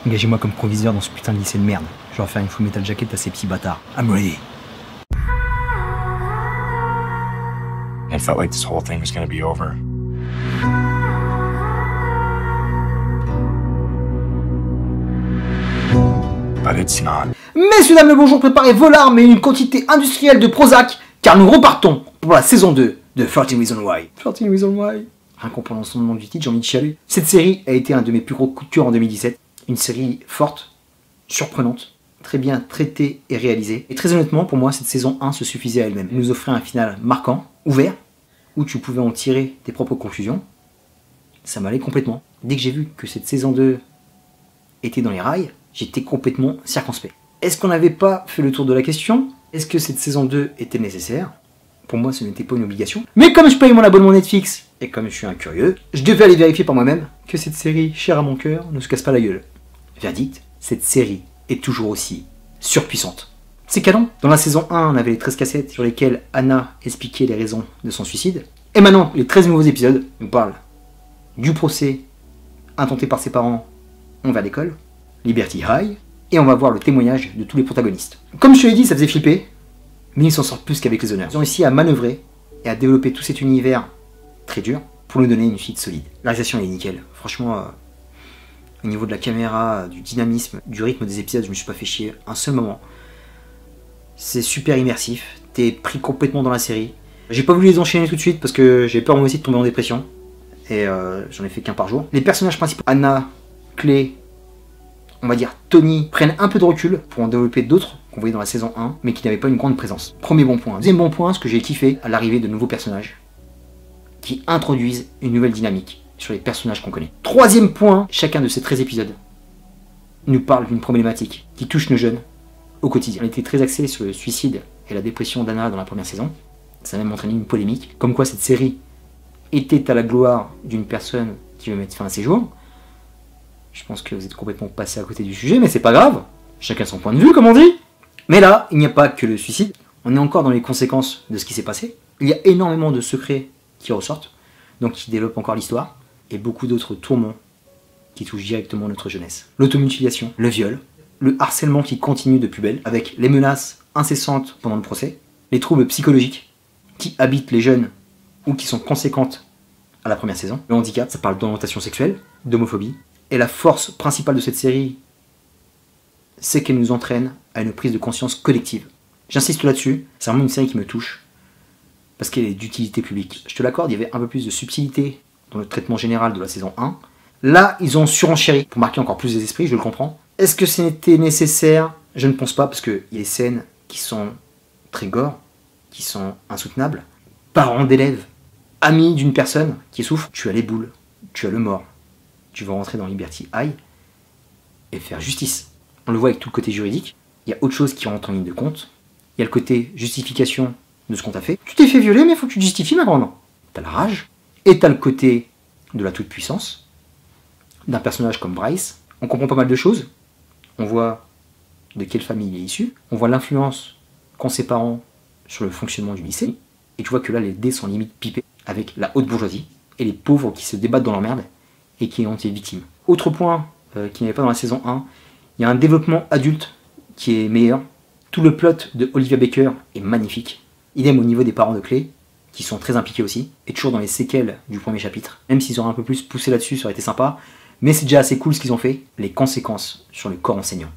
Engagez-moi comme proviseur dans ce putain de lycée de merde. Je vais refaire une Full Metal Jacket à ces petits bâtards. I'm ready. It felt like this whole thing was gonna be over. But it's not. Messieurs, dames, le bonjour, préparez vos larmes et une quantité industrielle de Prozac, car nous repartons pour la saison 2 de 13 Reasons Why. 13 Reasons Why. Rien qu'en prononçant le nom du titre, j'ai envie de chialer. Cette série a été un de mes plus gros coups de cœur en 2017. Une série forte, surprenante, très bien traitée et réalisée. Et très honnêtement, pour moi, cette saison 1 se suffisait à elle-même. Elle nous offrait un final marquant, ouvert, où tu pouvais en tirer tes propres conclusions. Ça m'allait complètement. Dès que j'ai vu que cette saison 2 était dans les rails, j'étais complètement circonspect. Est-ce qu'on n'avait pas fait le tour de la question? Est-ce que cette saison 2 était nécessaire? Pour moi, ce n'était pas une obligation. Mais comme je paye mon abonnement Netflix, et comme je suis un curieux, je devais aller vérifier par moi-même que cette série chère à mon cœur ne se casse pas la gueule. Verdict, cette série est toujours aussi surpuissante. C'est canon. Dans la saison 1, on avait les 13 cassettes sur lesquelles Anna expliquait les raisons de son suicide. Et maintenant, les 13 nouveaux épisodes nous parlent du procès intenté par ses parents envers l'école, Liberty High, et on va voir le témoignage de tous les protagonistes. Comme je te l'ai dit, ça faisait flipper, mais ils s'en sortent plus qu'avec les honneurs. Ils ont réussi à manœuvrer et à développer tout cet univers très dur pour nous donner une suite solide. La réalisation est nickel. Franchement, au niveau de la caméra, du dynamisme, du rythme des épisodes, je me suis pas fait chier un seul moment. C'est super immersif, t'es pris complètement dans la série. J'ai pas voulu les enchaîner tout de suite parce que j'ai peur moi aussi de tomber en dépression. Et j'en ai fait qu'un par jour. Les personnages principaux, Anna, Clay, on va dire Tony, prennent un peu de recul pour en développer d'autres qu'on voyait dans la saison 1, mais qui n'avaient pas une grande présence. Premier bon point. Deuxième bon point, ce que j'ai kiffé à l'arrivée de nouveaux personnages qui introduisent une nouvelle dynamique sur les personnages qu'on connaît. Troisième point, chacun de ces 13 épisodes nous parle d'une problématique qui touche nos jeunes au quotidien. On était très axé sur le suicide et la dépression d'Anna dans la première saison. Ça a même entraîné une polémique, comme quoi cette série était à la gloire d'une personne qui veut mettre fin à ses jours. Je pense que vous êtes complètement passé à côté du sujet, mais c'est pas grave. Chacun son point de vue, comme on dit. Mais là, il n'y a pas que le suicide. On est encore dans les conséquences de ce qui s'est passé. Il y a énormément de secrets qui ressortent, donc qui développent encore l'histoire, et beaucoup d'autres tourments qui touchent directement notre jeunesse. L'automutilation, le viol, le harcèlement qui continue de plus belle, avec les menaces incessantes pendant le procès, les troubles psychologiques qui habitent les jeunes ou qui sont conséquentes à la première saison, le handicap, ça parle d'orientation sexuelle, d'homophobie, et la force principale de cette série, c'est qu'elle nous entraîne à une prise de conscience collective. J'insiste là-dessus, c'est vraiment une série qui me touche, parce qu'elle est d'utilité publique. Je te l'accorde, il y avait un peu plus de subtilité dans le traitement général de la saison 1. Là, ils ont surenchéri pour marquer encore plus les esprits, je le comprends. Est-ce que c'était nécessaire? Je ne pense pas, parce qu'il y a des scènes qui sont très gore, qui sont insoutenables. Parents d'élèves, amis d'une personne qui souffre, tu as les boules, tu as le mort. Tu vas rentrer dans Liberty High et faire justice. On le voit avec tout le côté juridique. Il y a autre chose qui rentre en ligne de compte. Il y a le côté justification de ce qu'on t'a fait. Tu t'es fait violer, mais il faut que tu te justifies, ma grande. T'as la rage. Et t'as le côté de la toute-puissance d'un personnage comme Bryce. On comprend pas mal de choses. On voit de quelle famille il est issu. On voit l'influence qu'ont ses parents sur le fonctionnement du lycée. Et tu vois que là, les dés sont limite pipés avec la haute bourgeoisie et les pauvres qui se débattent dans leur merde et qui ont été victimes. Autre point qui n'y avait pas dans la saison 1, il y a un développement adulte qui est meilleur. Tout le plot de Olivia Baker est magnifique. Idem au niveau des parents de Clay, qui sont très impliqués aussi, et toujours dans les séquelles du premier chapitre. Même s'ils auraient un peu plus poussé là-dessus, ça aurait été sympa, mais c'est déjà assez cool ce qu'ils ont fait, les conséquences sur le corps enseignant.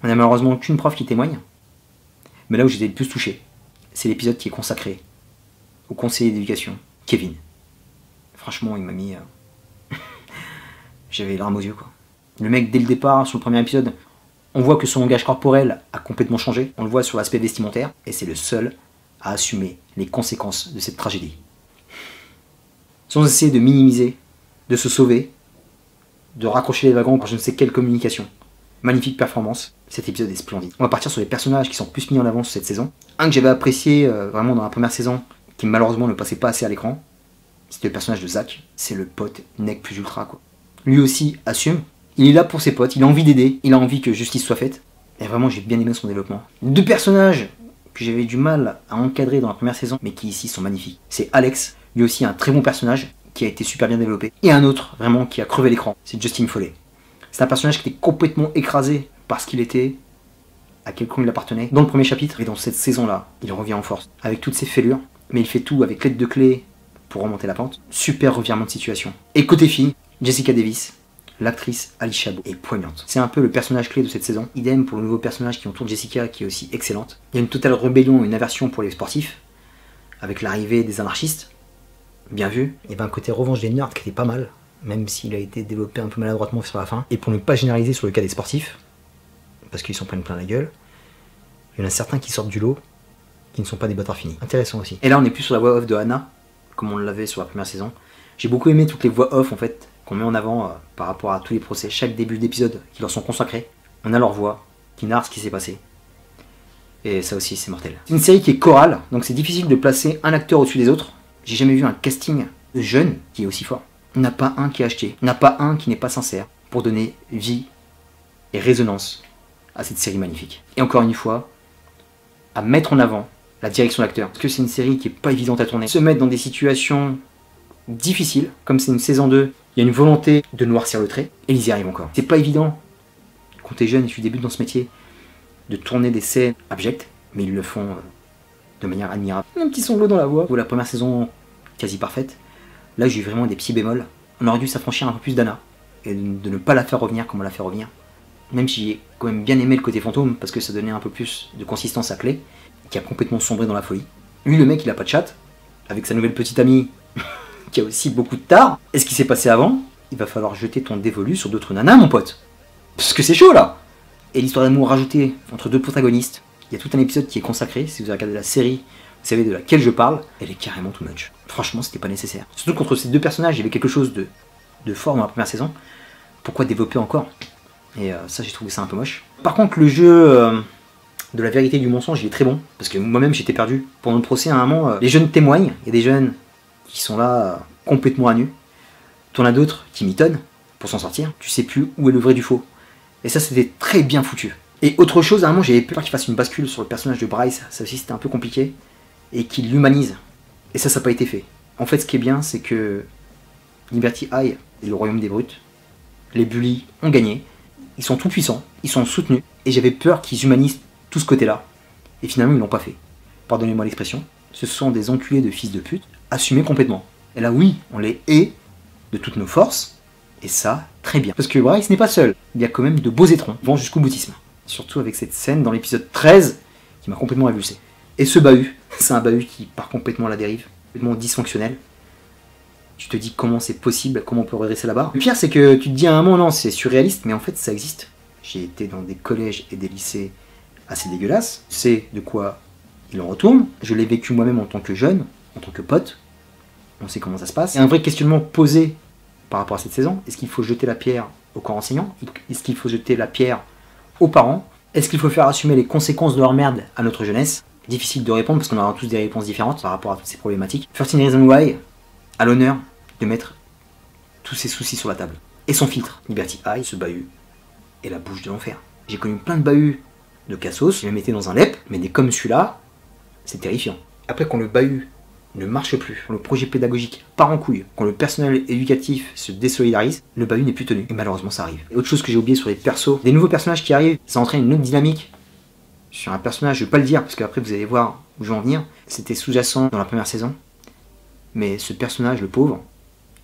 On n'a malheureusement qu'une prof qui témoigne, mais là où j'étais le plus touché, c'est l'épisode qui est consacré au conseiller d'éducation, Kevin. Franchement, il m'a mis... J'avais les larmes aux yeux, quoi. Le mec, dès le départ, sur le premier épisode, on voit que son langage corporel a complètement changé. On le voit sur l'aspect vestimentaire, et c'est le seul à assumer les conséquences de cette tragédie. Sans essayer de minimiser, de se sauver, de raccrocher les wagons par je ne sais quelle communication. Magnifique performance, cet épisode est splendide. On va partir sur les personnages qui sont plus mis en avant sur cette saison. Un que j'avais apprécié vraiment dans la première saison, qui malheureusement ne passait pas assez à l'écran, c'était le personnage de Zach. C'est le pote nec plus ultra, quoi. Lui aussi assume, il est là pour ses potes, il a envie d'aider, il a envie que justice soit faite. Et vraiment, j'ai bien aimé son développement. Deux personnages que j'avais du mal à encadrer dans la première saison, mais qui ici sont magnifiques. C'est Alex, lui aussi un très bon personnage, qui a été super bien développé. Et un autre, vraiment, qui a crevé l'écran, c'est Justin Foley. C'est un personnage qui était complètement écrasé par ce qu'il était, à quel camp il appartenait. Dans le premier chapitre, et dans cette saison-là, il revient en force, avec toutes ses fêlures, mais il fait tout avec l'aide de clé pour remonter la pente. Super revirement de situation. Et côté fille, Jessica Davis, l'actrice Alicia Beau, est poignante. C'est un peu le personnage clé de cette saison. Idem pour le nouveau personnage qui entoure Jessica, qui est aussi excellente. Il y a une totale rébellion et une aversion pour les sportifs, avec l'arrivée des anarchistes. Bien vu. Il y avait un côté revanche des nerds qui était pas mal, même s'il a été développé un peu maladroitement sur la fin. Et pour ne pas généraliser sur le cas des sportifs, parce qu'ils s'en prennent plein la gueule, il y en a certains qui sortent du lot, qui ne sont pas des bâtards finis. Intéressant aussi. Et là on est plus sur la voix off de Hannah, comme on l'avait sur la première saison. J'ai beaucoup aimé toutes les voix off en fait, qu'on met en avant par rapport à tous les procès, chaque début d'épisode qui leur sont consacrés. On a leur voix, qui narre ce qui s'est passé. Et ça aussi c'est mortel. C'est une série qui est chorale, donc c'est difficile de placer un acteur au-dessus des autres. J'ai jamais vu un casting de jeunes qui est aussi fort. Il n'y en a pas un qui est acheté, il n'y en a pas un qui n'est pas sincère pour donner vie et résonance à cette série magnifique. Et encore une fois, à mettre en avant la direction d'acteur. Parce que c'est une série qui est pas évidente à tourner. Se mettre dans des situations difficiles, comme c'est une saison 2, il y a une volonté de noircir le trait, et ils y arrivent encore. C'est pas évident, quand t'es jeune et tu débutes dans ce métier, de tourner des scènes abjectes, mais ils le font de manière admirable. Un petit sanglot dans la voix. Pour la première saison quasi parfaite, là j'ai eu vraiment des petits bémols. On aurait dû s'affranchir un peu plus d'Anna, et de ne pas la faire revenir comme on l'a fait revenir. Même si j'ai quand même bien aimé le côté fantôme, parce que ça donnait un peu plus de consistance à Clay, qui a complètement sombré dans la folie. Lui, le mec, il a pas de chat, avec sa nouvelle petite amie, qui a aussi beaucoup de tard. Et ce qui s'est passé avant, il va falloir jeter ton dévolu sur d'autres nanas, mon pote. Parce que c'est chaud, là. Et l'histoire d'amour rajoutée entre deux protagonistes, il y a tout un épisode qui est consacré, si vous avez regardé la série, vous savez de laquelle je parle, elle est carrément too much. Franchement, c'était pas nécessaire. Surtout qu'entre ces deux personnages, il y avait quelque chose de fort dans la première saison. Pourquoi développer encore ? Et ça, j'ai trouvé ça un peu moche. Par contre, le jeu de la vérité et du mensonge, il est très bon. Parce que moi-même, j'étais perdu. Pendant le procès, à un moment, les jeunes témoignent. Il y a des jeunes qui sont là, complètement à nu. T'en as d'autres qui mitonnent pour s'en sortir. Tu sais plus où est le vrai du faux. Et ça, c'était très bien foutu. Et autre chose, à un moment, j'avais peur qu'il fasse une bascule sur le personnage de Bryce. Ça aussi, c'était un peu compliqué. Et qu'il l'humanise. Et ça n'a pas été fait. En fait, ce qui est bien, c'est que Liberty High et le royaume des brutes, les bullies ont gagné. Ils sont tout puissants, ils sont soutenus, et j'avais peur qu'ils humanisent tout ce côté-là. Et finalement, ils l'ont pas fait. Pardonnez-moi l'expression. Ce sont des enculés de fils de pute, assumés complètement. Et là, oui, on les hait de toutes nos forces, et ça, très bien. Parce que Bryce n'est pas seul. Il y a quand même de beaux étrons, vont jusqu'au boutisme. Surtout avec cette scène dans l'épisode 13, qui m'a complètement avulsé. Et ce bahut, c'est un bahut qui part complètement à la dérive, complètement dysfonctionnel. Tu te dis comment c'est possible, comment on peut redresser la barre. Le pire, c'est que tu te dis à un moment, non, c'est surréaliste, mais en fait, ça existe. J'ai été dans des collèges et des lycées assez dégueulasses. Je sais de quoi il en retourne. Je l'ai vécu moi-même en tant que jeune, en tant que pote. On sait comment ça se passe. Il y a un vrai questionnement posé par rapport à cette saison. Est-ce qu'il faut jeter la pierre au corps enseignant? Est-ce qu'il faut jeter la pierre aux parents? Est-ce qu'il faut faire assumer les conséquences de leur merde à notre jeunesse? Difficile de répondre parce qu'on aura tous des réponses différentes par rapport à toutes ces problématiques. 13 Reasons Why a l'honneur de mettre tous ses soucis sur la table. Et son filtre, Liberty High, ce bahut, est la bouche de l'enfer. J'ai connu plein de bahuts de cassos, je les mettais dans un lep, mais des comme celui-là, c'est terrifiant. Après, quand le bahut ne marche plus, quand le projet pédagogique part en couille, quand le personnel éducatif se désolidarise, le bahut n'est plus tenu. Et malheureusement, ça arrive. Et autre chose que j'ai oublié sur les persos, des nouveaux personnages qui arrivent, ça entraîne une autre dynamique. Sur un personnage, je vais pas le dire, parce qu'après vous allez voir où je vais en venir. C'était sous-jacent dans la première saison. Mais ce personnage, le pauvre,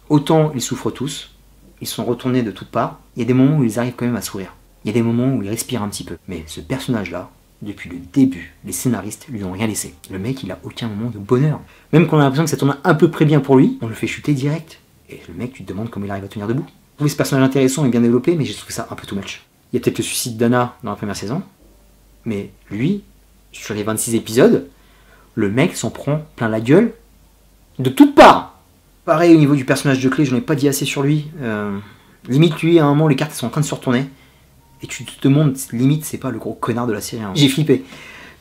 autant ils souffrent tous, ils sont retournés de toutes parts, il y a des moments où ils arrivent quand même à sourire. Il y a des moments où ils respirent un petit peu. Mais ce personnage-là, depuis le début, les scénaristes lui ont rien laissé. Le mec, il a aucun moment de bonheur. Même quand on a l'impression que ça tourne un peu près bien pour lui, on le fait chuter direct. Et le mec, tu te demandes comment il arrive à tenir debout. Je trouvais ce personnage intéressant et bien développé, mais j'ai trouvé ça un peu too much. Il y a peut-être le suicide d'Anna dans la première saison, mais lui, sur les 26 épisodes, le mec s'en prend plein la gueule de toutes parts. Pareil au niveau du personnage de Clay, je n'en ai pas dit assez sur lui. Limite, lui, à un moment, les cartes sont en train de se retourner. Et tu te demandes, limite, c'est pas le gros connard de la série. Hein. J'ai flippé.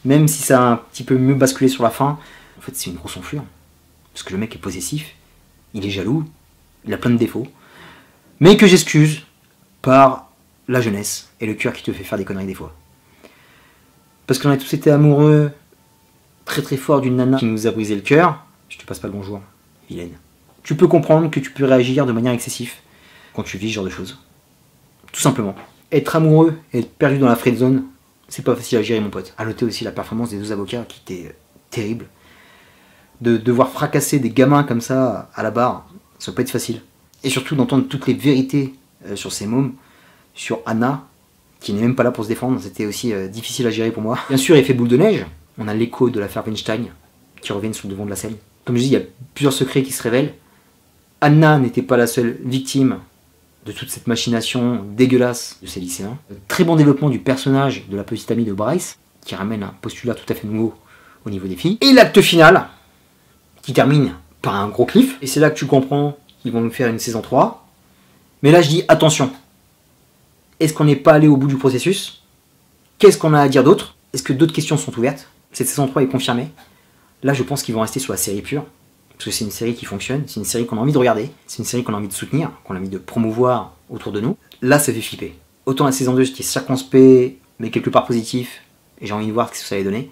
Même si ça a un petit peu mieux basculé sur la fin, en fait, c'est une grosse enflure. Parce que le mec est possessif, il est jaloux, il a plein de défauts. Mais que j'excuse par la jeunesse et le cœur qui te fait faire des conneries des fois. Parce qu'on a tous été amoureux très très fort d'une nana qui nous a brisé le cœur. Je te passe pas le bonjour, vilaine. Tu peux comprendre que tu peux réagir de manière excessive quand tu vis ce genre de choses. tout simplement. Être amoureux et être perdu dans la friend zone, c'est pas facile à gérer, mon pote. À noter aussi la performance des deux avocats qui était terrible. De devoir fracasser des gamins comme ça à la barre, ça va pas être facile. Et surtout d'entendre toutes les vérités sur ces mômes, sur Anna, qui n'est même pas là pour se défendre, c'était aussi difficile à gérer pour moi. Bien sûr, effet boule de neige, on a l'écho de l'affaire Weinstein qui revient sur le devant de la scène. Comme je dis, il y a plusieurs secrets qui se révèlent. Anna n'était pas la seule victime de toute cette machination dégueulasse de ces lycéens. Très bon développement du personnage de la petite amie de Bryce, qui ramène un postulat tout à fait nouveau au niveau des filles. Et l'acte final, qui termine par un gros cliff. Et c'est là que tu comprends qu'ils vont nous faire une saison 3. Mais là, je dis attention. Est-ce qu'on n'est pas allé au bout du processus? Qu'est-ce qu'on a à dire d'autre? Est-ce que d'autres questions sont ouvertes? Cette saison 3 est confirmée. Là, je pense qu'ils vont rester sur la série pure. Parce que c'est une série qui fonctionne, c'est une série qu'on a envie de regarder, c'est une série qu'on a envie de soutenir, qu'on a envie de promouvoir autour de nous. Là, ça fait flipper. Autant la saison 2, j'étais circonspect, mais quelque part positif, et j'ai envie de voir ce que ça allait donner.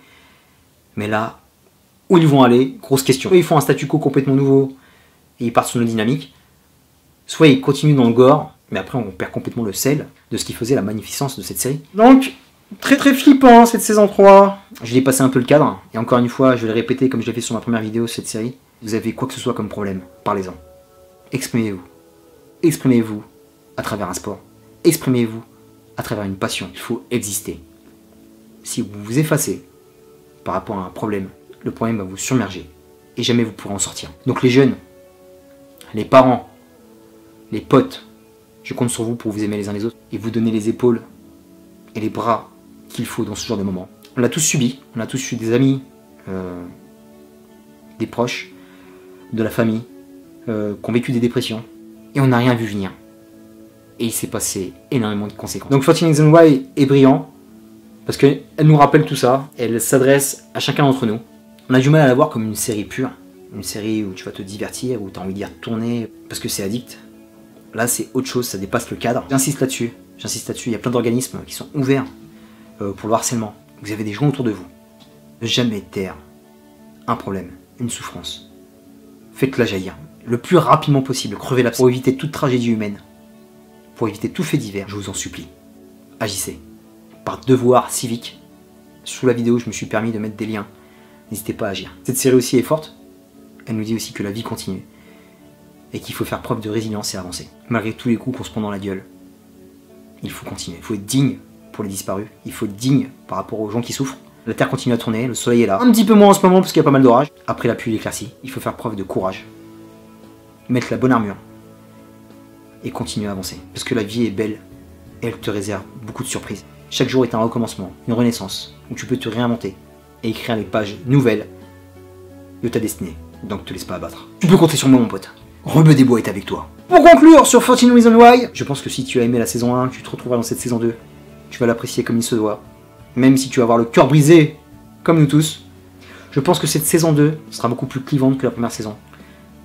Mais là, où ils vont aller, grosse question. Soit ils font un statu quo complètement nouveau, et ils partent sur nos dynamiques, soit ils continuent dans le gore, mais après on perd complètement le sel de ce qui faisait la magnificence de cette série. Donc, très très flippant cette saison 3. Je l'ai passé un peu le cadre, et encore une fois, je vais le répéter comme je l'ai fait sur ma première vidéo cette série. Vous avez quoi que ce soit comme problème, parlez-en. Exprimez-vous. Exprimez-vous à travers un sport. Exprimez-vous à travers une passion. Il faut exister. Si vous vous effacez par rapport à un problème, le problème va vous submerger. Et jamais vous pourrez en sortir. Donc les jeunes, les parents, les potes, je compte sur vous pour vous aimer les uns les autres et vous donner les épaules et les bras qu'il faut dans ce genre de moment. On l'a tous subi. On a tous eu des amis, des proches, de la famille, qui ont vécu des dépressions, et on n'a rien vu venir. Et il s'est passé énormément de conséquences. Donc 14 Reasons Why est brillant, parce qu'elle nous rappelle tout ça, elle s'adresse à chacun d'entre nous. On a du mal à la voir comme une série pure, une série où tu vas te divertir, où tu as envie d'y retourner, parce que c'est addict. Là c'est autre chose, ça dépasse le cadre. J'insiste là-dessus, il y a plein d'organismes qui sont ouverts pour le harcèlement. Vous avez des gens autour de vous. Ne jamais taire un problème, une souffrance. Faites-la jaillir le plus rapidement possible, crevez l'abcès pour éviter toute tragédie humaine, pour éviter tout fait divers, je vous en supplie. Agissez. Par devoir civique, sous la vidéo je me suis permis de mettre des liens, n'hésitez pas à agir. Cette série aussi est forte, elle nous dit aussi que la vie continue, et qu'il faut faire preuve de résilience et avancer. Malgré tous les coups qu'on se prend dans la gueule, il faut continuer, il faut être digne pour les disparus, il faut être digne par rapport aux gens qui souffrent. La terre continue à tourner, le soleil est là. Un petit peu moins en ce moment parce qu'il y a pas mal d'orages. Après la pluie l'éclaircie, il faut faire preuve de courage. Mettre la bonne armure. Et continuer à avancer. Parce que la vie est belle et elle te réserve beaucoup de surprises. Chaque jour est un recommencement, une renaissance, où tu peux te réinventer et écrire les pages nouvelles de ta destinée. Donc te laisse pas abattre. Tu peux compter sur moi mon pote. Rebeu des Bois est avec toi. Pour conclure sur 14 Reasons Why, je pense que si tu as aimé la saison 1, tu te retrouveras dans cette saison 2. Tu vas l'apprécier comme il se doit. Même si tu vas avoir le cœur brisé, comme nous tous, je pense que cette saison 2 sera beaucoup plus clivante que la première saison.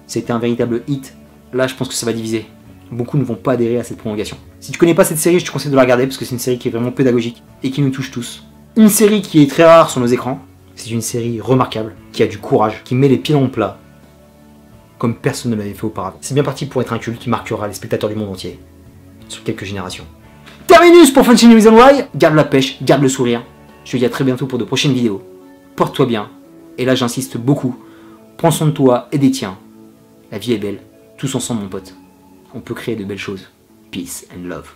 C'était un véritable hit. Là, je pense que ça va diviser. Beaucoup ne vont pas adhérer à cette prolongation. Si tu connais pas cette série, je te conseille de la regarder parce que c'est une série qui est vraiment pédagogique et qui nous touche tous. Une série qui est très rare sur nos écrans. C'est une série remarquable, qui a du courage, qui met les pieds dans le plat, comme personne ne l'avait fait auparavant. C'est bien parti pour être un culte qui marquera les spectateurs du monde entier, sur quelques générations. Terminus pour 14 Reasons Why. Garde la pêche, garde le sourire. Je te dis à très bientôt pour de prochaines vidéos. Porte-toi bien. Et là j'insiste beaucoup. Prends soin de toi et des tiens. La vie est belle. Tous ensemble mon pote. On peut créer de belles choses. Peace and love.